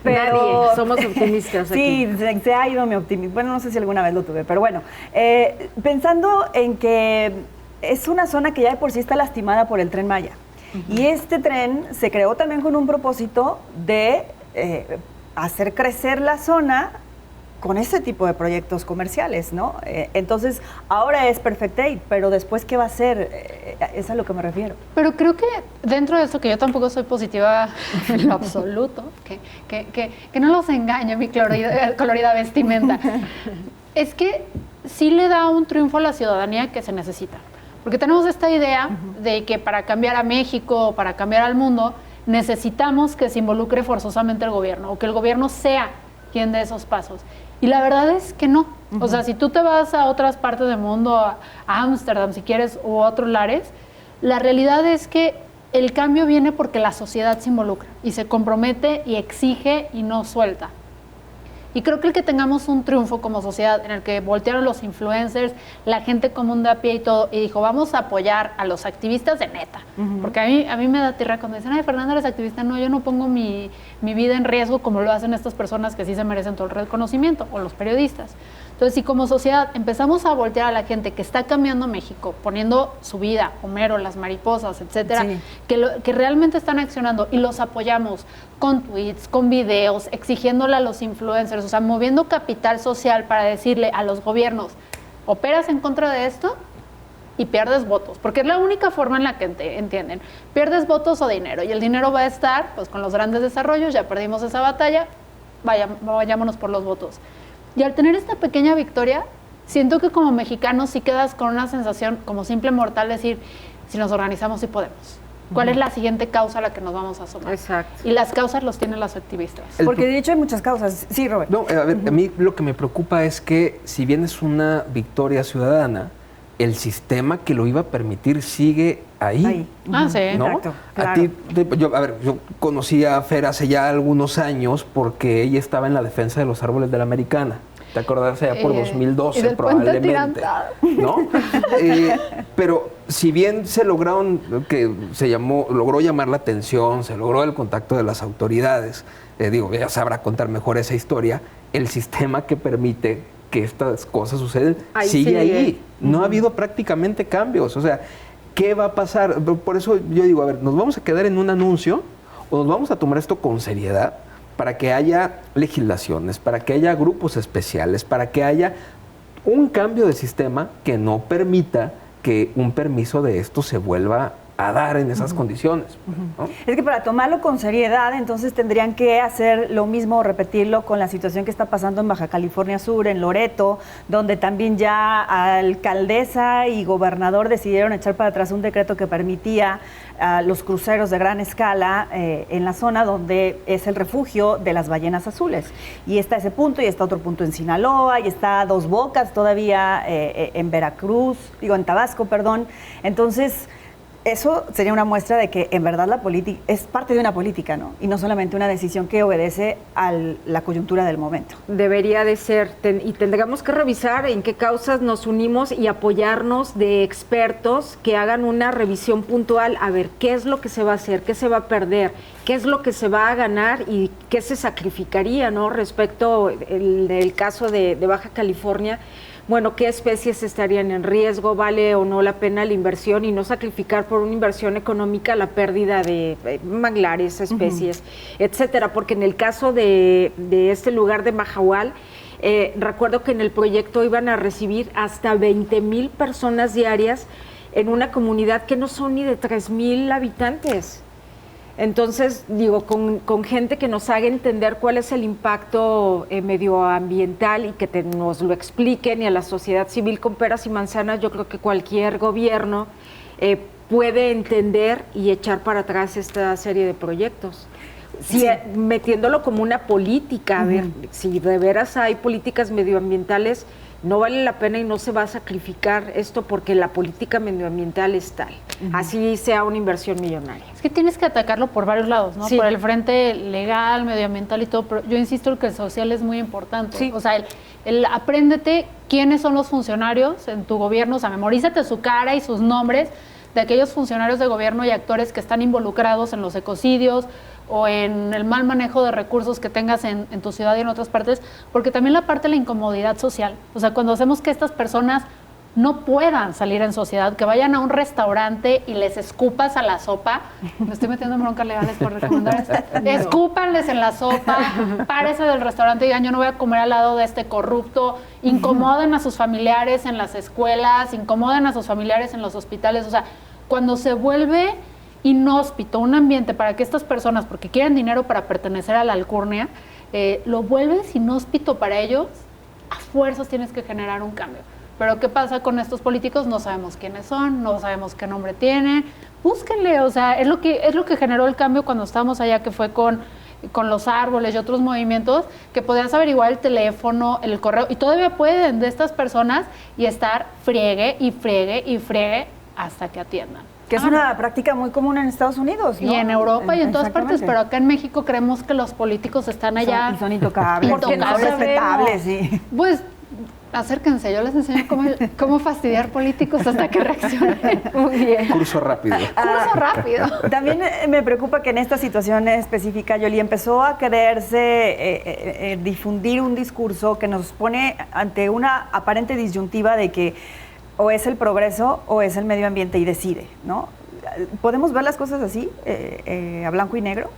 Speaker 1: pero...
Speaker 4: Nadie, somos optimistas aquí.
Speaker 1: Sí, se ha ido mi optimismo. Bueno, no sé si alguna vez lo tuve, pero bueno, pensando en que es una zona que ya de por sí está lastimada por el Tren Maya, y este tren se creó también con un propósito de hacer crecer la zona con ese tipo de proyectos comerciales, ¿no? Entonces, ahora es Perfect Day, pero después, ¿qué va a ser? Es a lo que me refiero.
Speaker 2: Pero creo que dentro de eso, que yo tampoco soy positiva en lo absoluto, que no los engañe mi colorida vestimenta, es que sí le da un triunfo a la ciudadanía que se necesita. Porque tenemos esta idea de que para cambiar a México, para cambiar al mundo, necesitamos que se involucre forzosamente el gobierno, o que el gobierno sea quien dé esos pasos. Y la verdad es que no. O sea, si tú te vas a otras partes del mundo, a Ámsterdam, si quieres, u otros lares, la realidad es que el cambio viene porque la sociedad se involucra y se compromete y exige y no suelta. Y creo que el que tengamos un triunfo como sociedad en el que voltearon los influencers, la gente común de a pie y todo, y dijo, vamos a apoyar a los activistas de neta. Porque a mí me da tirra cuando dicen, ay, Fernanda, eres activista. No, yo no pongo mi vida en riesgo como lo hacen estas personas que sí se merecen todo el reconocimiento, o los periodistas. Entonces, si como sociedad empezamos a voltear a la gente que está cambiando México, poniendo su vida, Homero, las mariposas, etcétera,
Speaker 1: Sí.
Speaker 2: que realmente están accionando y los apoyamos con tweets, con videos, exigiéndole a los influencers, o sea, moviendo capital social para decirle a los gobiernos, operas en contra de esto y pierdes votos, porque es la única forma en la que entienden. Pierdes votos o dinero, y el dinero va a estar pues con los grandes desarrollos, ya perdimos esa batalla, vayámonos por los votos. Y al tener esta pequeña victoria, siento que como mexicanos sí quedas con una sensación como simple mortal, decir, si nos organizamos sí podemos. ¿Cuál es la siguiente causa a la que nos vamos a sumar?
Speaker 4: Exacto.
Speaker 2: Y las causas los tienen los activistas.
Speaker 1: Porque de hecho hay muchas causas. Sí, Robert.
Speaker 3: No, a ver, a mí lo que me preocupa es que si bien es una victoria ciudadana, el sistema que lo iba a permitir sigue ahí.
Speaker 2: Ah, sí.
Speaker 3: ¿No?
Speaker 1: Exacto, claro.
Speaker 3: A ti, yo conocí a Fer hace ya algunos años porque ella estaba en la defensa de los árboles de la Americana. ¿Te acuerdas? Allá por
Speaker 2: Y
Speaker 3: 2012
Speaker 2: del puente
Speaker 3: probablemente.
Speaker 2: atirantado.
Speaker 3: ¿No? Pero si bien se lograron, logró llamar la atención, se logró el contacto de las autoridades, ella sabrá contar mejor esa historia, el sistema que permite que estas cosas suceden sigue ahí. No ha habido prácticamente cambios. O sea, ¿qué va a pasar? Por eso yo digo, a ver, ¿nos vamos a quedar en un anuncio o nos vamos a tomar esto con seriedad para que haya legislaciones, para que haya grupos especiales, para que haya un cambio de sistema que no permita que un permiso de esto se vuelva a dar en esas condiciones? ¿No?
Speaker 1: Es que para tomarlo con seriedad, entonces tendrían que hacer lo mismo, repetirlo con la situación que está pasando en Baja California Sur, en Loreto, donde también ya alcaldesa y gobernador decidieron echar para atrás un decreto que permitía los cruceros de gran escala en la zona donde es el refugio de las ballenas azules. Y está ese punto, y está otro punto en Sinaloa, y está Dos Bocas todavía en en Tabasco, perdón. Entonces, eso sería una muestra de que en verdad la política es parte de una política, ¿no? Y no solamente una decisión que obedece a la coyuntura del momento.
Speaker 4: Debería de ser, y tendríamos que revisar en qué causas nos unimos y apoyarnos de expertos que hagan una revisión puntual, a ver qué es lo que se va a hacer, qué se va a perder, qué es lo que se va a ganar y qué se sacrificaría, ¿no? Respecto el caso de Baja California. Bueno, ¿qué especies estarían en riesgo? ¿Vale o no la pena la inversión? Y no sacrificar por una inversión económica la pérdida de manglares, especies, etcétera. Porque en el caso de este lugar de Mahahual, recuerdo que en el proyecto iban a recibir hasta 20,000 personas diarias en una comunidad que no son ni de 3,000 habitantes. Entonces, con gente que nos haga entender cuál es el impacto medioambiental y que nos lo expliquen, y a la sociedad civil con peras y manzanas, yo creo que cualquier gobierno puede entender y echar para atrás esta serie de proyectos. Sí, metiéndolo como una política, a ver, si de veras hay políticas medioambientales no vale la pena y no se va a sacrificar esto porque la política medioambiental es tal, así sea una inversión millonaria.
Speaker 2: Es que tienes que atacarlo por varios lados, ¿no?
Speaker 4: Sí.
Speaker 2: Por el frente legal, medioambiental y todo, pero yo insisto que el social es muy importante.
Speaker 4: Sí.
Speaker 2: O sea, el apréndete quiénes son los funcionarios en tu gobierno, o sea, memorízate su cara y sus nombres de aquellos funcionarios de gobierno y actores que están involucrados en los ecocidios o en el mal manejo de recursos que tengas en tu ciudad y en otras partes, porque también la parte de la incomodidad social, o sea, cuando hacemos que estas personas no puedan salir en sociedad, que vayan a un restaurante y les escupas a la sopa, me estoy metiendo en broncas legales por recomendar esto, escúpanles en la sopa, párese del restaurante y digan, yo no voy a comer al lado de este corrupto, incomoden a sus familiares en las escuelas, incomoden a sus familiares en los hospitales, o sea, cuando se vuelve inhóspito, un ambiente para que estas personas, porque quieren dinero para pertenecer a la alcurnia, lo vuelves inhóspito para ellos, a fuerzas tienes que generar un cambio. Pero ¿qué pasa con estos políticos? No sabemos quiénes son, no sabemos qué nombre tienen, búsquenle, o sea, es lo que generó el cambio cuando estábamos allá, que fue con los árboles y otros movimientos, que podías averiguar el teléfono, el correo, y todavía pueden de estas personas y estar friegue y friegue y friegue hasta que atiendan.
Speaker 1: Que es una práctica muy común en Estados Unidos, ¿no?
Speaker 2: Y en Europa y en todas partes,
Speaker 1: Exactamente.
Speaker 2: pero acá en México creemos que los políticos están allá.
Speaker 1: Son intocables.
Speaker 2: Porque no
Speaker 1: son
Speaker 2: sabemos.
Speaker 1: respetables, sí.
Speaker 2: Pues acérquense, yo les enseño cómo fastidiar políticos hasta que reaccionen.
Speaker 4: Muy bien.
Speaker 3: Curso rápido.
Speaker 2: Curso rápido.
Speaker 1: También me preocupa que en esta situación específica, Yoli, empezó a quererse difundir un discurso que nos pone ante una aparente disyuntiva de que o es el progreso o es el medio ambiente y decide, ¿no? ¿Podemos ver las cosas así, a blanco y negro?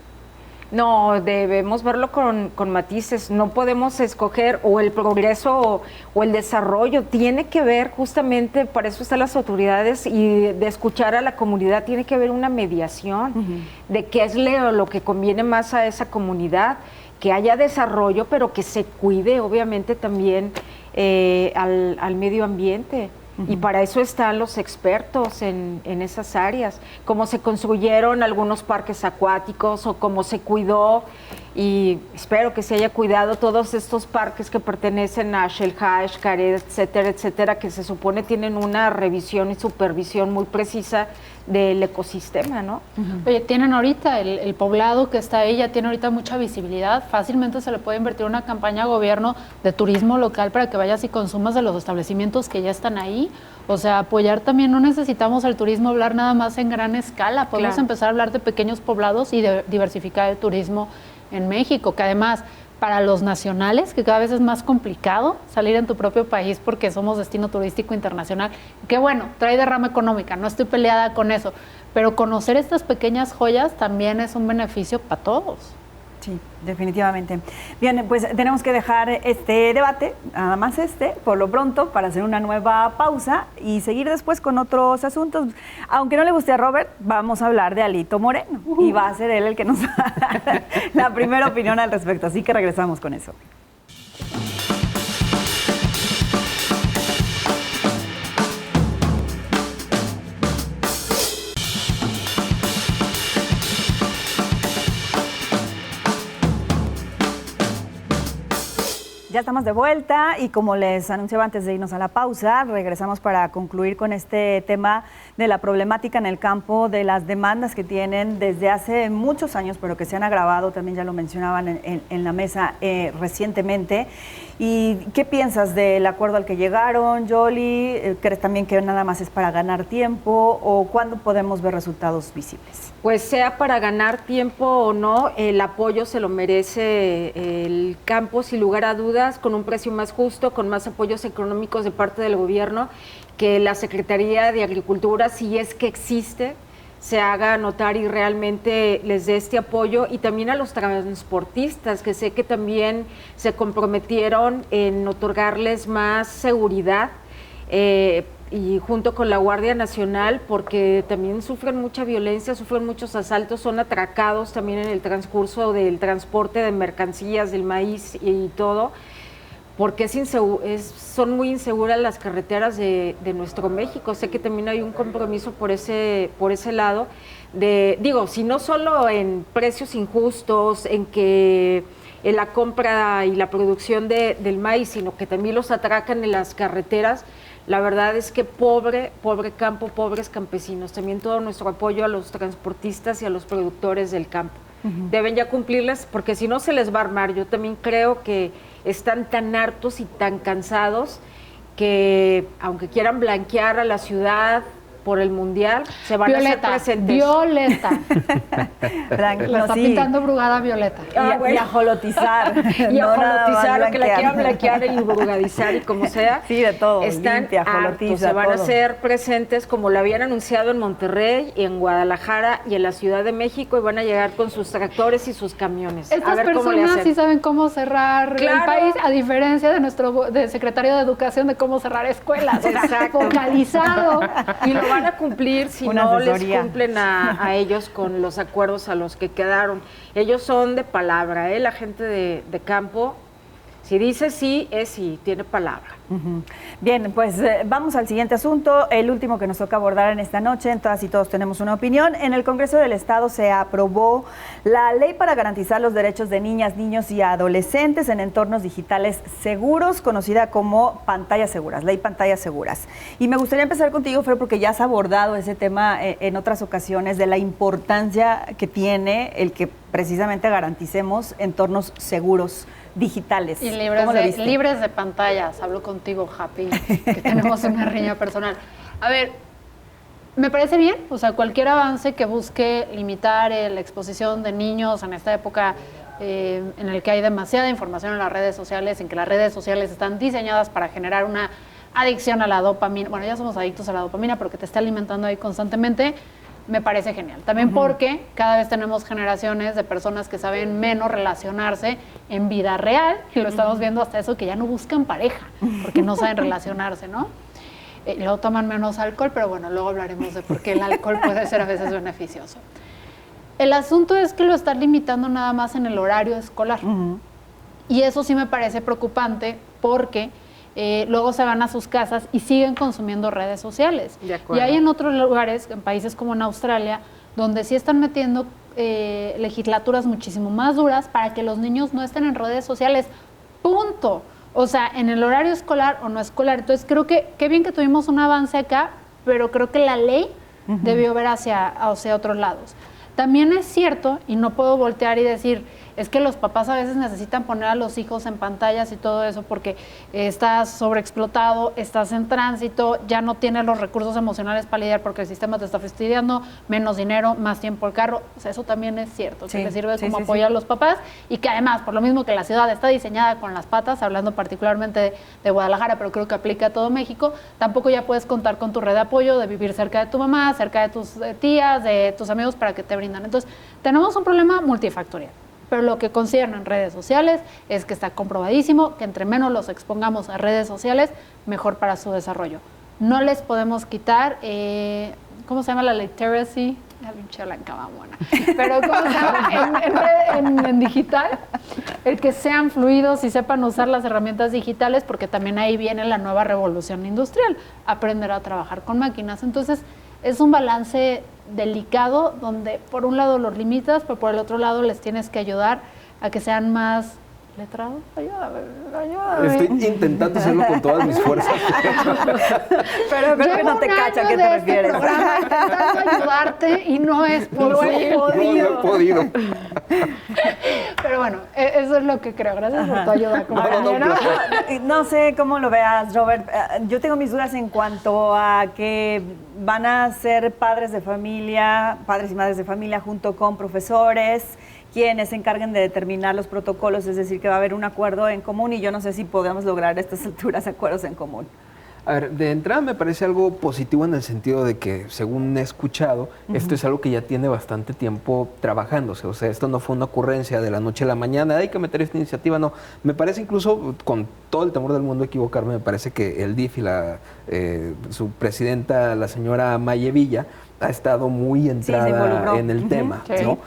Speaker 4: No, debemos verlo con matices. No podemos escoger o el progreso o el desarrollo. Tiene que ver, justamente, para eso están las autoridades, y de escuchar a la comunidad tiene que haber una mediación de qué es lo que conviene más a esa comunidad, que haya desarrollo, pero que se cuide, obviamente, también al medio ambiente. Y para eso están los expertos en esas áreas, cómo se construyeron algunos parques acuáticos o cómo se cuidó, y espero que se haya cuidado todos estos parques que pertenecen a Xel-Há, Xcaret, etcétera, etcétera, que se supone tienen una revisión y supervisión muy precisa del ecosistema, ¿no?
Speaker 2: Oye, tienen ahorita el poblado que está ahí, ya tiene ahorita mucha visibilidad, fácilmente se le puede invertir una campaña a gobierno de turismo local para que vayas y consumas de los establecimientos que ya están ahí. O sea, apoyar también, no necesitamos el turismo hablar nada más en gran escala, podemos empezar a hablar de pequeños poblados y de diversificar el turismo en México, que además para los nacionales, que cada vez es más complicado salir en tu propio país porque somos destino turístico internacional, que bueno, trae derrama económica, no estoy peleada con eso, pero conocer estas pequeñas joyas también es un beneficio para todos.
Speaker 1: Sí, definitivamente. Bien, pues tenemos que dejar este debate, nada más por lo pronto, para hacer una nueva pausa y seguir después con otros asuntos. Aunque no le guste a Robert, vamos a hablar de Alito Moreno y va a ser él el que nos va a dar la primera opinión al respecto. Así que regresamos con eso. Ya estamos de vuelta y como les anunciaba antes de irnos a la pausa, regresamos para concluir con este tema de la problemática en el campo, de las demandas que tienen desde hace muchos años, pero que se han agravado, también ya lo mencionaban en la mesa recientemente. ¿Y qué piensas del acuerdo al que llegaron, Yoli? ¿Crees también que nada más es para ganar tiempo o cuándo podemos ver resultados visibles?
Speaker 4: Pues sea para ganar tiempo o no, el apoyo se lo merece el campo, sin lugar a dudas, con un precio más justo, con más apoyos económicos de parte del gobierno, que la Secretaría de Agricultura, si es que existe, se haga notar y realmente les dé este apoyo, y también a los transportistas, que sé que también se comprometieron en otorgarles más seguridad, y junto con la Guardia Nacional, porque también sufren mucha violencia, sufren muchos asaltos, son atracados también en el transcurso del transporte de mercancías, del maíz y todo, porque son muy inseguras las carreteras de nuestro México. Sé que también hay un compromiso por ese lado, si no solo en precios injustos, en que la compra y la producción del maíz, sino que también los atracan en las carreteras. La verdad es que pobre campo, pobres campesinos. También todo nuestro apoyo a los transportistas y a los productores del campo. Deben ya cumplirles, porque si no se les va a armar. Yo también creo que están tan hartos y tan cansados que, aunque quieran blanquear a la ciudad por el Mundial, se van a hacer presentes.
Speaker 2: Violeta. La está pintando Brugada Violeta.
Speaker 1: Y ajolotizar.
Speaker 4: Y ajolotizar, que la quieran blanquear y brugadizar y como sea.
Speaker 1: Sí, de todo.
Speaker 4: Están
Speaker 1: limpia,
Speaker 4: hartos, se van a hacer presentes como lo habían anunciado en Monterrey, y en Guadalajara y en la Ciudad de México, y van a llegar con sus tractores y sus camiones.
Speaker 2: Estas personas sí saben cómo cerrar el país, a diferencia de nuestro secretario de Educación, de cómo cerrar escuelas.
Speaker 4: Exacto.
Speaker 2: Focalizado.
Speaker 4: Y lo van a cumplir si no les cumplen a ellos con los acuerdos a los que quedaron. Ellos son de palabra, la gente de campo. Si dice sí, es sí, tiene palabra.
Speaker 1: Bien, pues vamos al siguiente asunto, el último que nos toca abordar en esta noche. En Todas y Todos tenemos una opinión. En el Congreso del Estado se aprobó la ley para garantizar los derechos de niñas, niños y adolescentes en entornos digitales seguros, conocida como Pantallas Seguras, Ley Pantallas Seguras. Y me gustaría empezar contigo, Fer, porque ya has abordado ese tema en otras ocasiones, de la importancia que tiene el que precisamente garanticemos entornos seguros digitales.
Speaker 2: Y libres de pantallas. Hablo contigo, Happy, que tenemos una riña personal. A ver, me parece bien, o sea, cualquier avance que busque limitar la exposición de niños en esta época en el que hay demasiada información en las redes sociales, en que las redes sociales están diseñadas para generar una adicción a la dopamina. Bueno, ya somos adictos a la dopamina, pero que te está alimentando ahí constantemente. Me parece genial. También porque cada vez tenemos generaciones de personas que saben menos relacionarse en vida real, y lo estamos viendo hasta eso, que ya no buscan pareja, porque no saben relacionarse, ¿no? Luego toman menos alcohol, pero bueno, luego hablaremos de por qué el alcohol puede ser a veces beneficioso. El asunto es que lo están limitando nada más en el horario escolar. Y eso sí me parece preocupante, porque luego se van a sus casas y siguen consumiendo redes sociales. Y hay en otros lugares, en países como en Australia, donde sí están metiendo legislaturas muchísimo más duras para que los niños no estén en redes sociales. Punto. O sea, en el horario escolar o no escolar. Entonces creo que qué bien que tuvimos un avance acá, pero creo que la ley debió ver hacia otros lados. También es cierto, y no puedo voltear y decir, es que los papás a veces necesitan poner a los hijos en pantallas y todo eso porque estás sobreexplotado, estás en tránsito, ya no tienes los recursos emocionales para lidiar porque el sistema te está fastidiando, menos dinero, más tiempo el carro. O sea, eso también es cierto, que le sirve como apoyo a los papás, y que además, por lo mismo que la ciudad está diseñada con las patas, hablando particularmente de Guadalajara, pero creo que aplica a todo México, tampoco ya puedes contar con tu red de apoyo, de vivir cerca de tu mamá, cerca de tus tías, de tus amigos, para que te brindan. Entonces, tenemos un problema multifactorial. Pero lo que concierne en redes sociales es que está comprobadísimo que entre menos los expongamos a redes sociales, mejor para su desarrollo. No les podemos quitar, ¿cómo se llama la literacy? Pero ¿cómo se llama? En digital, el que sean fluidos y sepan usar las herramientas digitales, porque también ahí viene la nueva revolución industrial, aprender a trabajar con máquinas. Entonces, es un balance delicado donde por un lado los limitas, pero por el otro lado les tienes que ayudar a que sean más letrados. Ayúdame.
Speaker 3: Estoy intentando hacerlo con todas mis fuerzas.
Speaker 1: Pero creo que no te cacha a qué te refieres.
Speaker 2: Intentando ayudarte y no es posible.
Speaker 3: No he podido.
Speaker 2: Pero bueno, eso es lo que creo. Gracias por tu ayuda, compañero.
Speaker 1: No sé cómo lo veas, Robert. Yo tengo mis dudas en cuanto a que van a ser padres de familia, padres y madres de familia, junto con profesores, quienes se encarguen de determinar los protocolos, es decir, que va a haber un acuerdo en común, y yo no sé si podemos lograr a estas alturas acuerdos en común.
Speaker 3: A ver, de entrada me parece algo positivo en el sentido de que, según he escuchado, esto es algo que ya tiene bastante tiempo trabajándose. O sea, esto no fue una ocurrencia de la noche a la mañana, hay que meter esta iniciativa, no. Me parece incluso, con todo el temor del mundo equivocarme, me parece que el DIF y su presidenta, la señora Maye Villa, ha estado muy entrada en el tema, ¿no?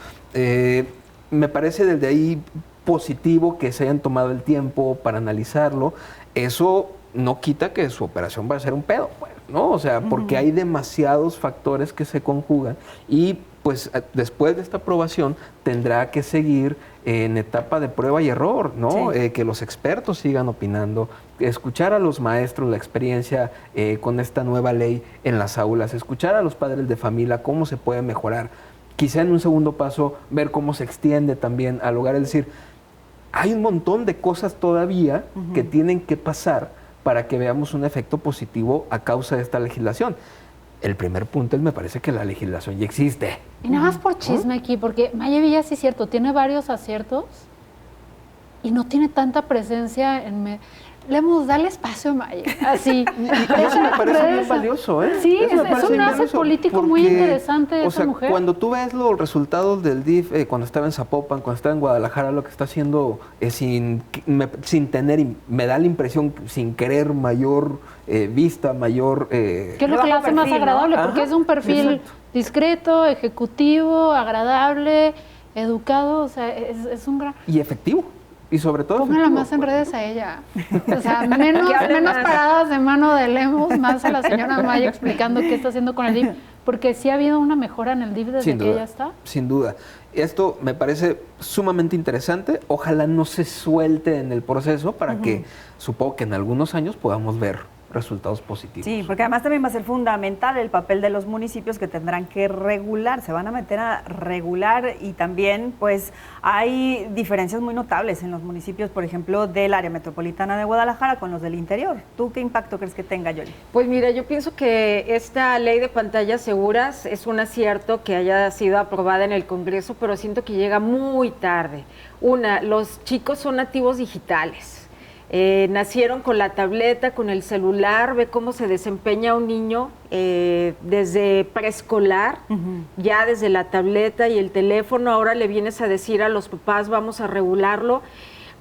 Speaker 3: Me parece desde ahí positivo que se hayan tomado el tiempo para analizarlo. Eso no quita que su operación va a ser un pedo, pues, ¿no? O sea, porque hay demasiados factores que se conjugan, y pues después de esta aprobación tendrá que seguir en etapa de prueba y error, ¿no?
Speaker 1: Sí.
Speaker 3: Que los expertos sigan opinando, escuchar a los maestros la experiencia con esta nueva ley en las aulas, escuchar a los padres de familia cómo se puede mejorar, quizá en un segundo paso ver cómo se extiende también al hogar, es decir, hay un montón de cosas todavía que tienen que pasar para que veamos un efecto positivo a causa de esta legislación. El primer punto me parece que la legislación ya existe.
Speaker 2: Y nada más por chisme aquí, porque Maya Villa sí es cierto, tiene varios aciertos y no tiene tanta presencia en... Lemos, dale espacio a Maya. Así.
Speaker 3: Eso me parece bien valioso, ¿eh?
Speaker 2: Sí,
Speaker 3: Eso me
Speaker 2: es
Speaker 3: parece
Speaker 2: un
Speaker 3: bien
Speaker 2: asset
Speaker 3: valioso,
Speaker 2: político muy
Speaker 3: porque,
Speaker 2: interesante de esa mujer.
Speaker 3: Cuando tú ves los resultados del DIF, cuando estaba en Zapopan, cuando estaba en Guadalajara, lo que está haciendo sin tener, me da la impresión, sin querer mayor vista, mayor...
Speaker 2: ¿Qué es lo que le hace más agradable?
Speaker 1: ¿no?
Speaker 2: Porque es un perfil discreto, ejecutivo, agradable, educado, o sea, es un gran...
Speaker 3: Y efectivo. Y sobre todo...
Speaker 2: Póngala más en redes a ella. O sea, menos paradas de mano de Lemos, más a la señora Maya explicando qué está haciendo con el DIF. Porque sí ha habido una mejora en el DIF desde que ella está.
Speaker 3: Sin duda. Esto me parece sumamente interesante. Ojalá no se suelte en el proceso para que, supongo que en algunos años podamos ver resultados positivos.
Speaker 1: Sí, porque además también va a ser fundamental el papel de los municipios que tendrán que regular, se van a meter a regular y también pues hay diferencias muy notables en los municipios, por ejemplo, del área metropolitana de Guadalajara con los del interior. ¿Tú qué impacto crees que tenga, Yoli?
Speaker 4: Pues mira, yo pienso que esta ley de pantallas seguras es un acierto que haya sido aprobada en el Congreso, pero siento que llega muy tarde. Los chicos son nativos digitales. Nacieron con la tableta, con el celular, ve cómo se desempeña un niño desde preescolar, ya desde la tableta y el teléfono, ahora le vienes a decir a los papás vamos a regularlo.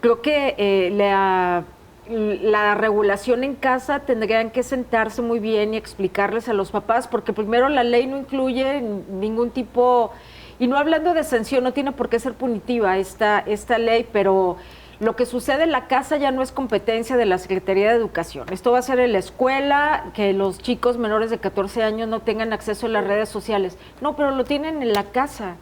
Speaker 4: Creo que la regulación en casa tendrían que sentarse muy bien y explicarles a los papás, porque primero la ley no incluye ningún tipo, y no hablando de sanción, no tiene por qué ser punitiva esta ley, pero... Lo que sucede en la casa ya no es competencia de la Secretaría de Educación. Esto va a ser en la escuela, que los chicos menores de 14 años no tengan acceso a las redes sociales. No, pero lo tienen en la casa.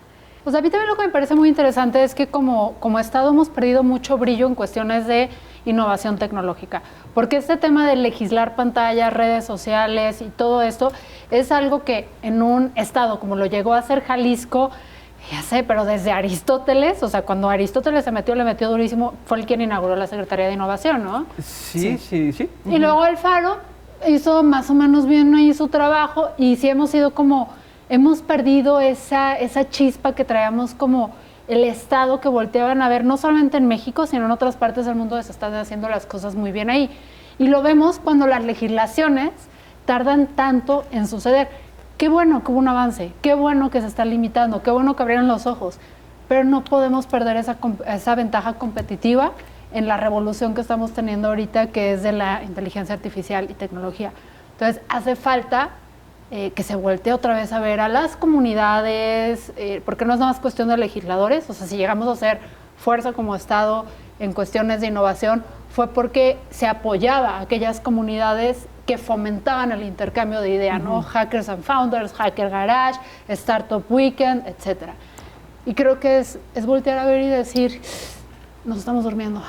Speaker 2: Pues a mí también lo que me parece muy interesante es que como Estado hemos perdido mucho brillo en cuestiones de innovación tecnológica. Porque este tema de legislar pantallas, redes sociales y todo esto es algo que en un Estado como lo llegó a hacer Jalisco, ya sé, pero desde Aristóteles, o sea, cuando Aristóteles le metió durísimo, fue el quien inauguró la Secretaría de Innovación, ¿no?
Speaker 3: Sí.
Speaker 2: Y luego Alfaro hizo más o menos bien ahí su trabajo y sí hemos perdido esa chispa que traíamos como el Estado que volteaban a ver, no solamente en México, sino en otras partes del mundo se están haciendo las cosas muy bien ahí. Y lo vemos cuando las legislaciones tardan tanto en suceder. Qué bueno que hubo un avance, qué bueno que se está limitando, qué bueno que abrieron los ojos, pero no podemos perder esa ventaja competitiva en la revolución que estamos teniendo ahorita, que es de la inteligencia artificial y tecnología. Entonces, hace falta que se voltee otra vez a ver a las comunidades, porque no es nada más cuestión de legisladores, o sea, si llegamos a ser fuerza como Estado en cuestiones de innovación, fue porque se apoyaba a aquellas comunidades que fomentaban el intercambio de ideas, ¿no? Hackers and Founders, Hacker Garage, Startup Weekend, etcétera. Y creo que es voltear a ver y decir, nos estamos durmiendo.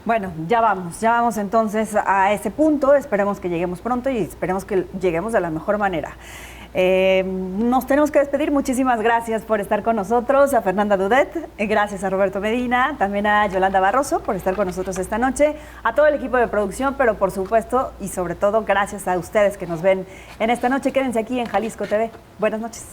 Speaker 1: Bueno, ya vamos entonces a ese punto, esperemos que lleguemos pronto y esperemos que lleguemos de la mejor manera. Nos tenemos que despedir. Muchísimas gracias por estar con nosotros, a Fernanda Dudet, gracias a Roberto Medina, también a Yolanda Barroso por estar con nosotros esta noche, a todo el equipo de producción, pero por supuesto y sobre todo gracias a ustedes que nos ven en esta noche. Quédense aquí en Jalisco TV. Buenas noches.